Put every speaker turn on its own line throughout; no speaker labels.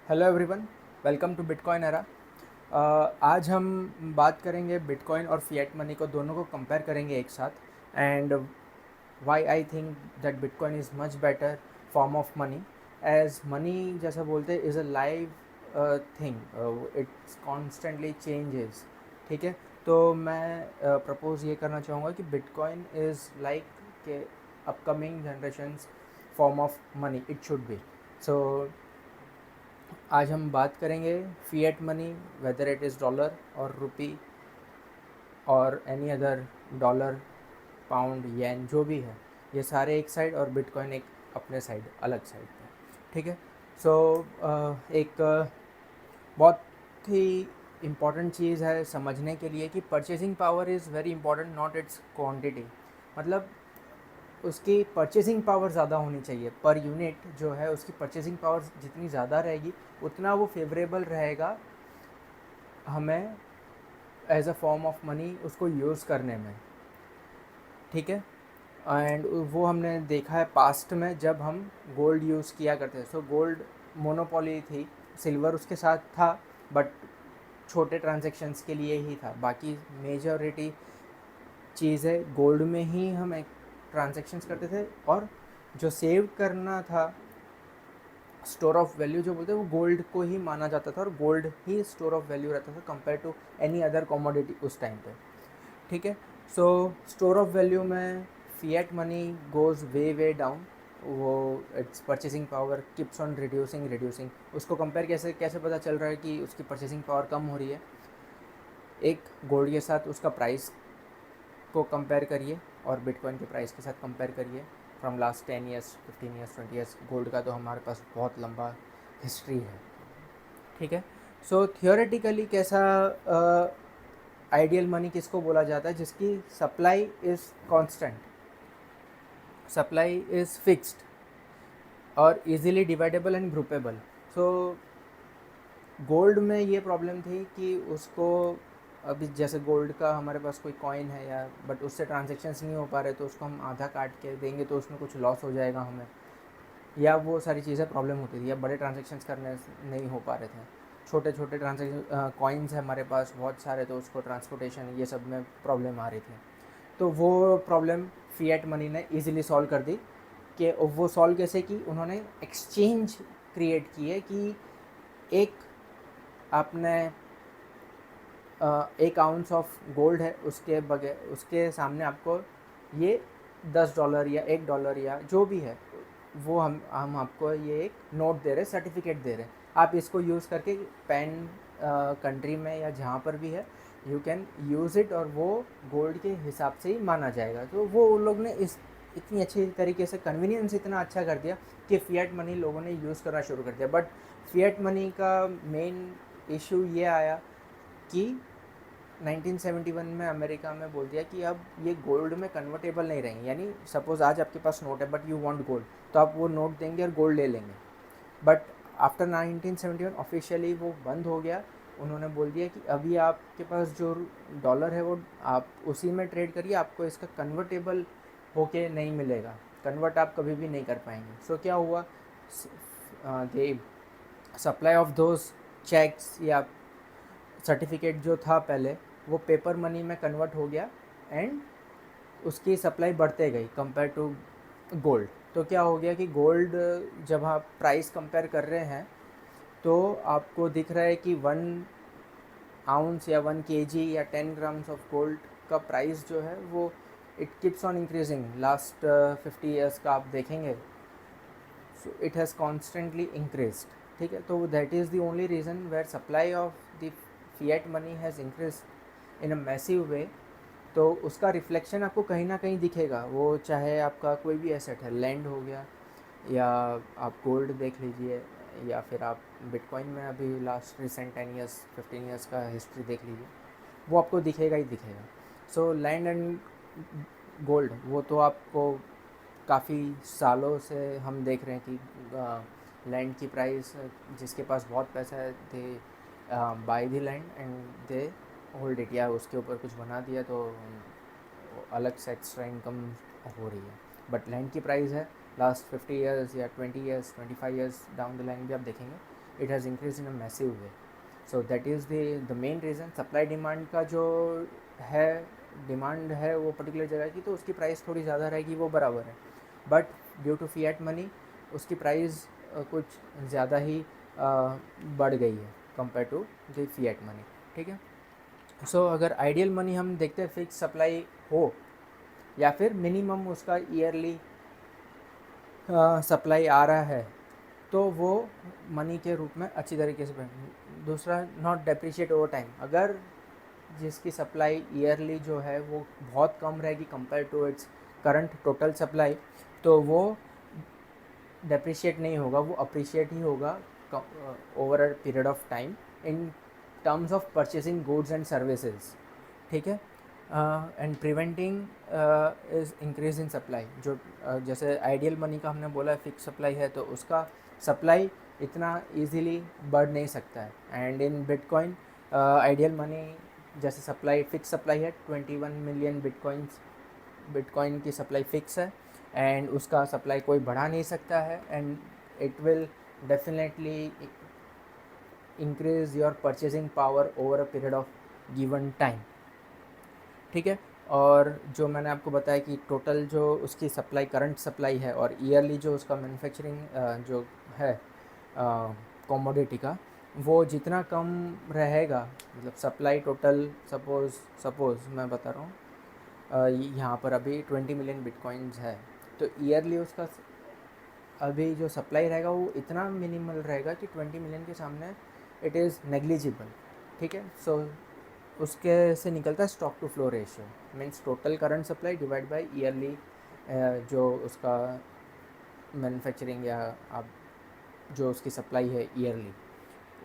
Hello everyone, welcome to Bitcoin Era. आज हम बात करेंगे बिटकॉइन और फिएट मनी को, दोनों को कंपेयर करेंगे एक साथ। And why I think that bitcoin is much better form of money, as money जैसा बोलते हैं is a live thing, it's constantly changes. ठीक है, तो मैं प्रपोज ये करना चाहूँगा कि बिटकॉइन इज़ लाइक के upcoming generations form of money it should be. So आज हम बात करेंगे fiat money, whether it is dollar और रुपी और any other, dollar, pound, yen, जो भी है, ये सारे एक साइड और बिटकॉइन एक अपने साइड, अलग साइड पे। ठीक है। सो एक बहुत ही इम्पॉर्टेंट चीज़ है समझने के लिए कि purchasing power is very important, not it's quantity. मतलब उसकी परचेसिंग पावर ज़्यादा होनी चाहिए पर यूनिट, जो है उसकी परचेसिंग पावर जितनी ज़्यादा रहेगी उतना वो फेवरेबल रहेगा हमें as a form of money उसको यूज़ करने में। ठीक है। एंड वो हमने देखा है पास्ट में, जब हम गोल्ड यूज़ किया करते थे। सो गोल्ड मोनोपोली थी, सिल्वर उसके साथ था, बट छोटे ट्रांजेक्शन्स के लिए ही था। बाकी मेजॉरिटी चीज़ें गोल्ड में ही हम एक ट्रांजेक्शन्स करते थे, और जो सेव करना था, स्टोर ऑफ वैल्यू जो बोलते हैं, वो गोल्ड को ही माना जाता था, और गोल्ड ही स्टोर ऑफ वैल्यू रहता था compare to any other commodity उस टाइम पे। ठीक है। सो स्टोर ऑफ वैल्यू में fiat money goes way way down, वो its purchasing power keeps on reducing. उसको कंपेयर कैसे कैसे पता चल रहा है कि उसकी परचेसिंग पावर कम हो रही है? एक गोल्ड के साथ उसका प्राइस को कंपेयर करिए और बिटकॉइन के प्राइस के साथ कंपेयर करिए from last 10 years, 15 years, 20 years. Gold का तो हमारे पास बहुत लंबा हिस्ट्री है। ठीक है। सो थियोरेटिकली कैसा आइडियल मनी किसको बोला जाता है? जिसकी supply is constant, supply is fixed और easily divisible and groupable. So gold में ये प्रॉब्लम थी कि उसको, अभी जैसे गोल्ड का हमारे पास कोई कॉइन है या, बट उससे ट्रांजेक्शन्स नहीं हो पा रहे, तो उसको हम आधा काट के देंगे तो उसमें कुछ लॉस हो जाएगा हमें, या वो सारी चीज़ें प्रॉब्लम होती थी, या बड़े ट्रांजेक्शन्स करने नहीं हो पा रहे थे। छोटे छोटे ट्रांजेक्शन कॉइन्स है हमारे पास बहुत सारे, तो उसको ट्रांसपोर्टेशन ये सब में प्रॉब्लम आ रही थी। तो वो प्रॉब्लम फिएट मनी ने इजीली सॉल्व कर दी। कि वो सॉल्व कैसे की? उन्होंने एक्सचेंज क्रिएट किए कि एक आपने 1 आउंस ऑफ गोल्ड है, उसके बगैर उसके सामने आपको ये $10 या $1 या जो भी है, वो हम आपको ये एक नोट दे रहे, सर्टिफिकेट दे रहे हैं। आप इसको यूज़ करके पेन कंट्री में या जहाँ पर भी है, यू कैन यूज़ इट, और वो गोल्ड के हिसाब से ही माना जाएगा। तो वो उन लोग ने इस इतनी अच्छी तरीके से कन्वीनियंस इतना अच्छा कर दिया कि फिएट मनी लोगों ने यूज़ करना शुरू कर दिया। बट फिएट मनी का मेन इशू ये आया कि 1971 में अमेरिका में बोल दिया कि अब ये गोल्ड में कन्वर्टेबल नहीं रहेंगे। यानी सपोज़ आज आपके पास नोट है बट यू वांट गोल्ड, तो आप वो नोट देंगे और गोल्ड ले लेंगे। बट आफ्टर 1971 ऑफिशियली वो बंद हो गया। उन्होंने बोल दिया कि अभी आपके पास जो डॉलर है वो आप उसी में ट्रेड करिए, आपको इसका कन्वर्टेबल होके नहीं मिलेगा, कन्वर्ट आप कभी भी नहीं कर पाएंगे। सो क्या हुआ? दे सप्लाई ऑफ दोज चेक्स या सर्टिफिकेट जो था पहले, वो पेपर मनी में कन्वर्ट हो गया, एंड उसकी सप्लाई बढ़ते गई कंपेयर टू गोल्ड। तो क्या हो गया कि गोल्ड, जब आप प्राइस कंपेयर कर रहे हैं, तो आपको दिख रहा है कि 1 आउंस या 1 kg या 10 ग्राम्स ऑफ गोल्ड का प्राइस जो है वो it keeps on increasing. Last 50 years का आप देखेंगे, so it has constantly increased. ठीक है। तो that is the only reason where supply of the fiat money has increased in a massive way। तो उसका रिफ्लेक्शन आपको कहीं ना कहीं दिखेगा, वो चाहे आपका कोई भी एसेट है, लैंड हो गया, या आप गोल्ड देख लीजिए, या फिर आप बिटकॉइन में अभी लास्ट रिसेंट 10 ईयर्स 15 ईयर्स का हिस्ट्री देख लीजिए, वो आपको दिखेगा ही दिखेगा। सो लैंड एंड गोल्ड, वो तो आपको काफ़ी सालों से हम देख रहे हैं कि लैंड की प्राइस, जिसके पास बहुत पैसा है, they buy the land and they hold it, या उसके ऊपर कुछ बना दिया तो अलग से एक्स्ट्रा इनकम हो रही है। बट लैंड की प्राइस है, लास्ट 50 ईयर्स या 20 years 25 years down the line भी आप देखेंगे it has increase in a massive way. So that is the main reason. Supply demand का जो है, डिमांड है वो पर्टिकुलर जगह की, तो उसकी प्राइस थोड़ी ज़्यादा रहेगी, वो बराबर है. But due to fiat money उसकी प्राइस कुछ ज़्यादा ही बढ़ गई है compare to the fiat money. ठीक है. सो अगर आइडियल मनी हम देखते हैं फिक्स सप्लाई हो या फिर मिनिमम उसका ईयरली सप्लाई आ रहा है, तो वो मनी के रूप में अच्छी तरीके से दूसरा, नॉट डेप्रिशिएट ओवर टाइम. अगर जिसकी सप्लाई ईयरली जो है वो बहुत कम रहेगी compare to its current total supply, तो वो डेप्रिशिएट नहीं होगा, वो अप्रिशिएट ही होगा over a period of time in terms of purchasing goods and services. ठीक है. And preventing is increase in supply. जो जैसे आइडियल मनी का हमने बोला फिक्स सप्लाई है, तो उसका सप्लाई इतना इजीली बढ़ नहीं सकता है. And in bitcoin ideal money जैसे सप्लाई फिक्स सप्लाई है 21 मिलियन बिटकॉइन की सप्लाई फिक्स है, एंड उसका सप्लाई कोई बढ़ा नहीं सकता है. And it will definitely increase your purchasing power over a period of given time. ठीक है. और जो मैंने आपको बताया कि टोटल जो उसकी सप्लाई करंट सप्लाई है और ईयरली जो उसका मैन्युफैक्चरिंग जो है कमोडिटी का, वो जितना कम रहेगा, मतलब सप्लाई टोटल सपोज़ मैं बता रहा हूँ, यहाँ पर अभी 20 मिलियन बिटकॉइंस है, तो ईयरली उसका अभी जो सप्लाई रहेगा वो इतना मिनिमल रहेगा कि 20 मिलियन के सामने इट इज़ नेग्लिजिबल. ठीक है. सो उसके से निकलता है stock to flow ratio, means total current supply divide by yearly जो उसका मैन्युफैक्चरिंग या आप जो उसकी सप्लाई है ईयरली,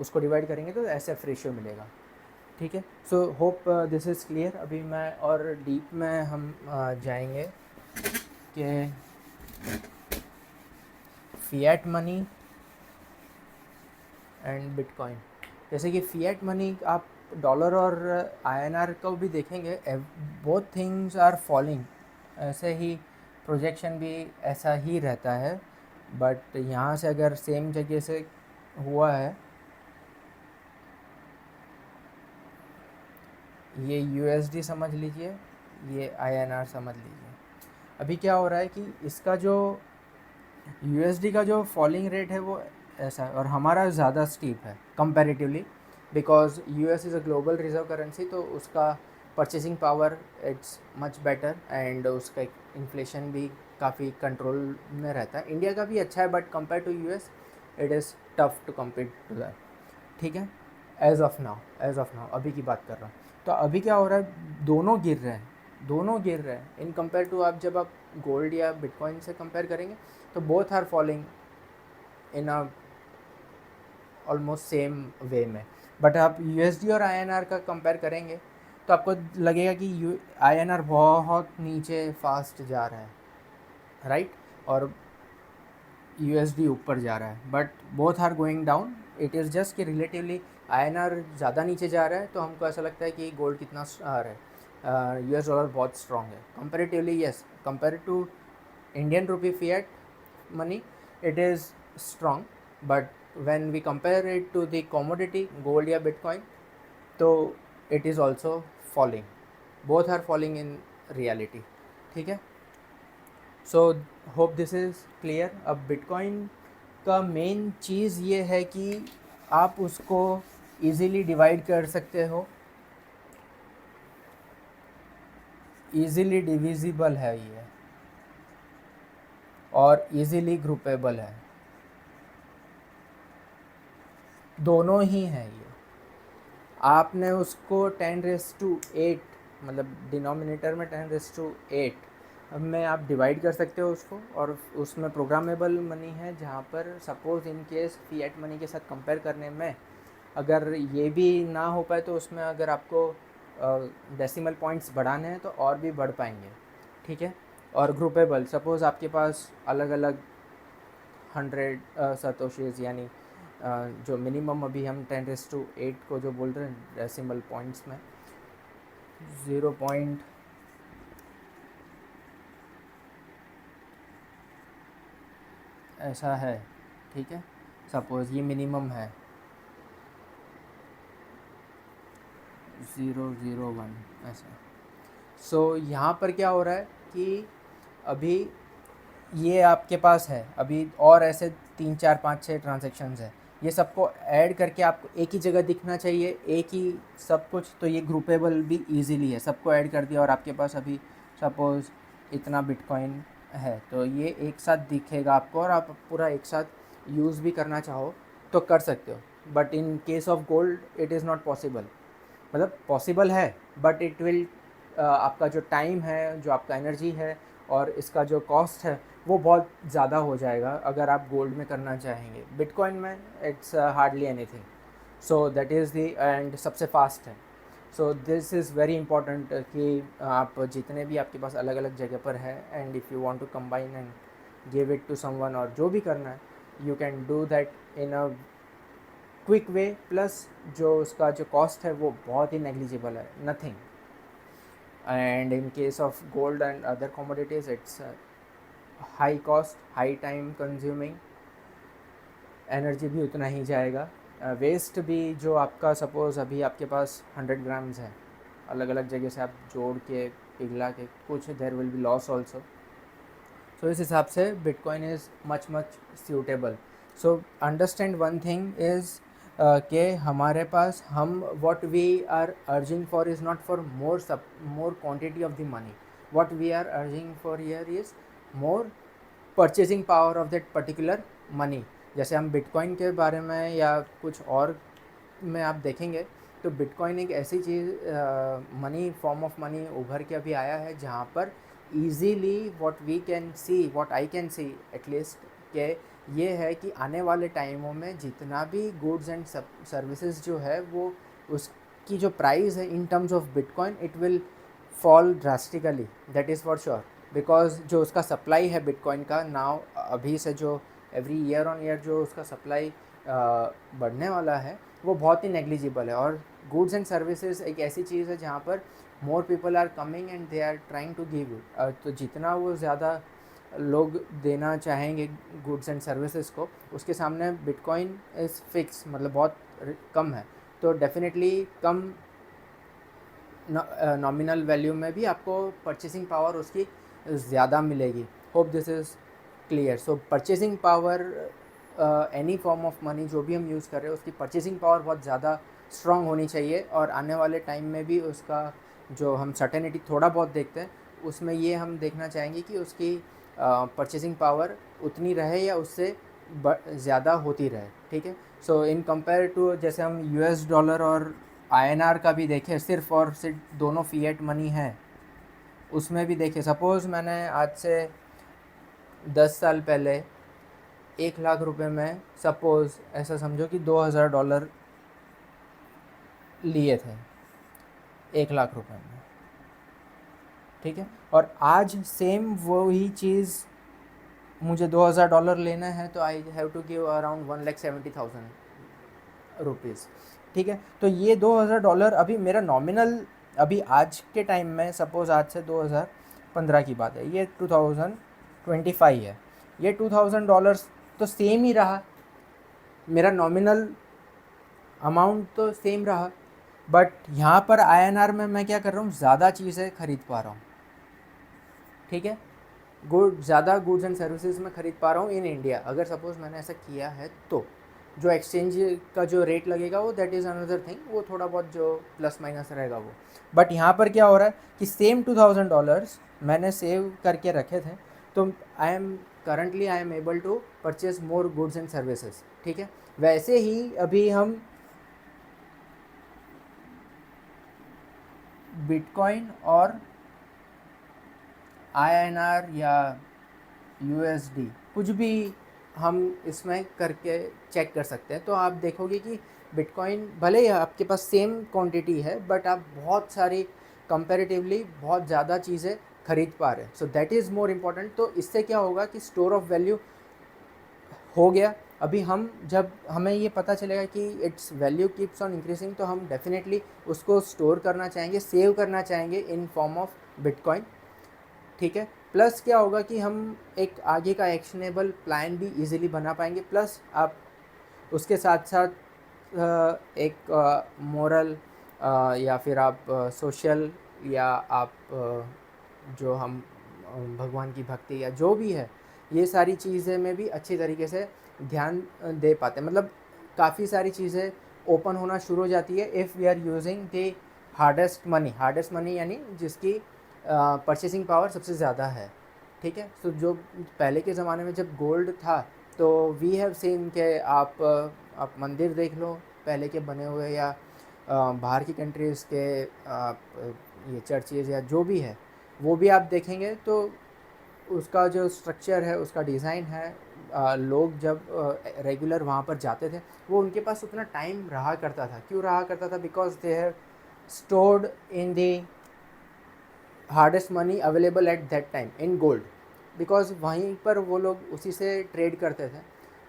उसको डिवाइड करेंगे तो एसएफ रेशियो मिलेगा. ठीक है. So hope this is clear. अभी मैं और डीप में हम जाएंगे कि फिएट मनी एंड बिटकॉइन. जैसे कि फिएट मनी आप डॉलर और आईएनआर को भी देखेंगे, बोथ थिंग्स आर फॉलिंग. ऐसे ही प्रोजेक्शन भी ऐसा ही रहता है. बट यहाँ से अगर सेम जगह से हुआ है, ये यूएसडी समझ लीजिए, ये आईएनआर समझ लीजिए. अभी क्या हो रहा है कि इसका जो यूएसडी का जो फॉलिंग रेट है वो ऐसा है, और हमारा ज़्यादा स्टीप है comparatively, because US is a global reserve currency, तो उसका purchasing power it's much better, and उसका इन्फ्लेशन भी काफ़ी कंट्रोल में रहता है. इंडिया का भी अच्छा है, but compare to US it is tough to compete to that. ठीक है. एज ऑफ नाउ अभी की बात कर रहा हूँ. तो अभी क्या हो रहा है, दोनों गिर रहे हैं इन कंपेयर टू, आप जब आप गोल्ड या बिटकॉइन से कंपेयर करेंगे तो both are falling in a almost same way में. बट आप यूएसडी और आईएनआर का कंपेयर करेंगे तो आपको लगेगा कि आईएनआर बहुत नीचे फास्ट जा रहा है, राइट, और यूएसडी ऊपर जा रहा है. But both are going down. It is just कि रिलेटिवली आईएनआर ज़्यादा नीचे जा रहा है, तो हमको ऐसा लगता है कि गोल्ड कितना आ रहा है, यूएस डॉलर बहुत स्ट्रॉन्ग है comparatively. Yes, compare to Indian rupee fiat money it is strong, but when we compare it to the commodity gold या bitcoin, तो it is also falling. Both are falling in reality. ठीक है. so hope this is clear. अब bitcoin का main चीज़ ये है कि आप उसको easily डिवाइड कर सकते हो, easily divisible है ये, और easily groupable है. दोनों ही हैं ये. आपने उसको 10⁸, मतलब डिनोमिनेटर में 10⁸ में आप डिवाइड कर सकते हो उसको, और उसमें प्रोग्रामेबल मनी है, जहाँ पर suppose in case fiat money के साथ कंपेयर करने में अगर ये भी ना हो पाए, तो उसमें अगर आपको डेसिमल पॉइंट्स बढ़ाने हैं तो और भी बढ़ पाएंगे. ठीक है. और ग्रुपेबल, सपोज़ आपके पास अलग अलग 100 सतोशीज़, यानी जो मिनिमम अभी हम 10⁸ को जो बोल रहे हैं डेसिमल पॉइंट्स में 0 पॉइंट ऐसा है. ठीक है. सपोज़ ये मिनिमम है, 001 ऐसा। सो यहाँ पर क्या हो रहा है कि अभी ये आपके पास है, अभी और ऐसे 3 4 5 6 ट्रांजेक्शन्स है, ये सबको ऐड करके आपको एक ही जगह दिखना चाहिए, एक ही सब कुछ। तो ये ग्रुपेबल भी इजीली है, सबको ऐड कर दिया और आपके पास अभी सपोज़ इतना बिटकॉइन है, तो ये एक साथ दिखेगा आपको और आप पूरा एक साथ यूज़ भी करना चाहो तो कर सकते हो। But in case of gold it is not possible, मतलब पॉसिबल है बट इट विल आपका जो टाइम है, जो आपका एनर्जी है और इसका जो कॉस्ट है वो बहुत ज़्यादा हो जाएगा अगर आप गोल्ड में करना चाहेंगे। बिटकॉइन में it's hardly anything, so that is the and सबसे फास्ट है। So this is very important कि आप जितने भी आपके पास अलग अलग जगह पर है and if you want to combine and give it to someone और जो भी करना है you can do that in a quick way, plus जो उसका जो कॉस्ट है वो बहुत ही नेग्लिजिबल है, nothing. And in case of gold and other commodities its high cost, high time consuming, energy भी उतना ही जाएगा, वेस्ट भी जो आपका सपोज़ अभी आपके पास 100 ग्राम्स है, अलग अलग जगह से आप जोड़ के पिघला के कुछ there will be loss also. So इस हिसाब से bitcoin is much suitable. So understand one thing is कि हमारे पास हम what we are urging for is not for more quantity of the money, what we are urging for here is more purchasing power of that particular money. जैसे हम bitcoin के बारे में या कुछ और में आप देखेंगे तो बिटकॉइन एक ऐसी चीज़, मनी फॉर्म ऑफ मनी उभर के अभी आया है जहाँ पर easily what we can see, what I can see at least, के ये है कि आने वाले टाइमों में जितना भी गुड्स एंड सर्विसेज जो है वो उसकी जो प्राइस है इन terms of bitcoin it will fall drastically, that is for sure. Because जो उसका सप्लाई है बिटकॉइन का नाउ अभी से जो एवरी ईयर ऑन ईयर जो उसका सप्लाई बढ़ने वाला है वो बहुत ही नेग्लिजिबल है। और गुड्स एंड सर्विसेज एक ऐसी चीज़ है जहाँ पर more people are coming and they are trying to give it, तो जितना वो ज़्यादा लोग देना चाहेंगे गुड्स एंड सर्विसेज को, उसके सामने बिटकॉइन इज़ फिक्स, मतलब बहुत कम है। तो डेफिनेटली कम नॉमिनल वैल्यू में भी आपको परचेसिंग पावर उसकी ज़्यादा मिलेगी। Hope this is clear. So purchasing power, any form of money जो भी हम यूज़ कर रहे हैं उसकी परचेसिंग पावर बहुत ज़्यादा स्ट्रॉन्ग होनी चाहिए। और आने वाले टाइम में भी उसका जो हम सर्टेनिटी थोड़ा बहुत देखते हैं उसमें ये हम देखना चाहेंगे कि उसकी परचेसिंग पावर उतनी रहे या उससे ज़्यादा होती रहे, ठीक है। सो इन कंपेयर टू जैसे हम यूएस डॉलर और आईएनआर का भी देखें, सिर्फ और सिर्फ दोनों फिएट मनी है, उसमें भी देखें सपोज़ मैंने आज से 10 साल पहले 1 लाख रुपए में सपोज़ ऐसा समझो कि $2000 लिए थे 1 लाख रुपए में, ठीक है। और आज सेम वही चीज़ मुझे $2000 लेना है तो I have to give around 1,70,000 rupees, ठीक है। तो ये $2000 अभी मेरा नॉमिनल, अभी आज के टाइम में सपोज़ आज से 2015 की बात है, ये 2025 है, ये $2000 तो सेम ही रहा, मेरा नॉमिनल अमाउंट तो सेम रहा। बट यहाँ पर आईएनआर में मैं क्या कर रहा हूँ, ज़्यादा चीज़ें खरीद पा रहा हूँ, ठीक है। ज़्यादा गुड्स एंड सर्विसेज में ख़रीद पा रहा हूँ इन इंडिया। अगर सपोज़ मैंने ऐसा किया है तो जो एक्सचेंज का जो रेट लगेगा वो दैट इज़ अनदर थिंग, वो थोड़ा बहुत जो प्लस माइनस रहेगा वो। बट यहाँ पर क्या हो रहा है कि सेम $2000 मैंने सेव करके रखे थे, तो I am able to purchase more goods and services, ठीक है। वैसे ही अभी हम बिटकॉइन और आईएनआर या यूएसडी कुछ भी हम इसमें करके चेक कर सकते हैं, तो आप देखोगे कि बिटकॉइन भले ही आपके पास सेम क्वांटिटी है बट आप बहुत सारी कंपैरेटिवली बहुत ज़्यादा चीज़ें खरीद पा रहे हैं। So that is more important. तो इससे क्या होगा कि स्टोर ऑफ वैल्यू हो गया। अभी हम जब हमें ये पता चलेगा कि it's value keeps on increasing, तो हम डेफिनेटली उसको स्टोर करना चाहेंगे, सेव करना चाहेंगे इन फॉर्म ऑफ बिटकॉइन, ठीक है। प्लस क्या होगा कि हम एक आगे का एक्शनेबल प्लान भी इजीली बना पाएंगे। प्लस आप उसके साथ साथ एक मोरल या फिर आप सोशल, या आप जो हम भगवान की भक्ति या जो भी है, ये सारी चीज़ें में भी अच्छी तरीके से ध्यान दे पाते हैं। मतलब काफ़ी सारी चीज़ें ओपन होना शुरू हो जाती है if we are using the hardest money यानी जिसकी परचेसिंग पावर सबसे ज़्यादा है, ठीक है। तो जो पहले के ज़माने में जब गोल्ड था, तो वी हैव सीन के आप मंदिर देख लो पहले के बने हुए, या बाहर की कंट्रीज़ के ये चर्चेज़ या जो भी है, वो भी आप देखेंगे तो उसका जो स्ट्रक्चर है, उसका डिज़ाइन है, लोग जब रेगुलर वहाँ पर जाते थे, वो उनके पास उतना टाइम रहा करता था। क्यों रहा करता था? Because they have stored in the hardest money available at that time in gold, because वहीं पर वो लोग उसी से ट्रेड करते थे।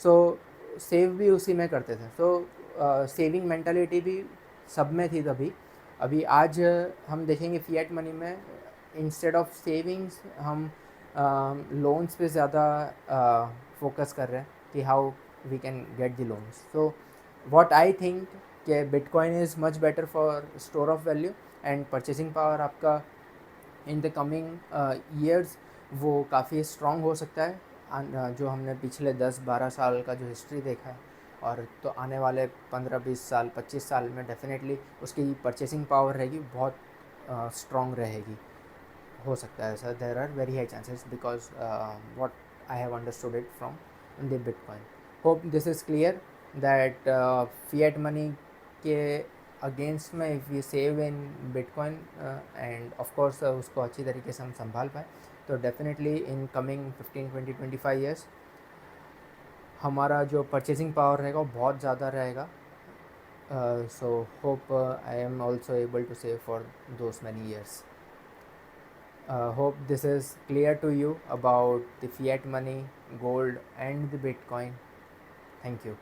सो सेव भी उसी में करते थे। सो सेविंग मेंटालिटी भी सब में थी तभी। अभी आज हम देखेंगे फिएट मनी में इंस्टेड ऑफ सेविंग्स हम लोन्स पे ज़्यादा फोकस कर रहे हैं कि how we can get the loans. So what I think कि bitcoin is much better for store of value, and purchasing power आपका इन द कमिंग ईयर्स वो काफ़ी स्ट्रॉन्ग हो सकता है। जो हमने पिछले 10-12 साल का जो हिस्ट्री देखा है, और तो आने वाले 15-20 साल 25 साल में डेफिनेटली उसकी परचेसिंग पावर रहेगी बहुत स्ट्रॉन्ग रहेगी। हो सकता है ऐसा, there are very high chances because what I have understood it from the bitcoin. Hope this is clear that fiat money के अगेंस्ट में if you save in bitcoin and of course उसको अच्छी तरीके से हम संभाल पाए, तो डेफिनेटली इन कमिंग 15, 20, 25 ईयर्स हमारा जो परचेसिंग पावर रहेगा वो बहुत ज़्यादा रहेगा। So hope I am also able to save for those many years. Hope this is clear to you about the fiat money, gold, and the Bitcoin. Thank you.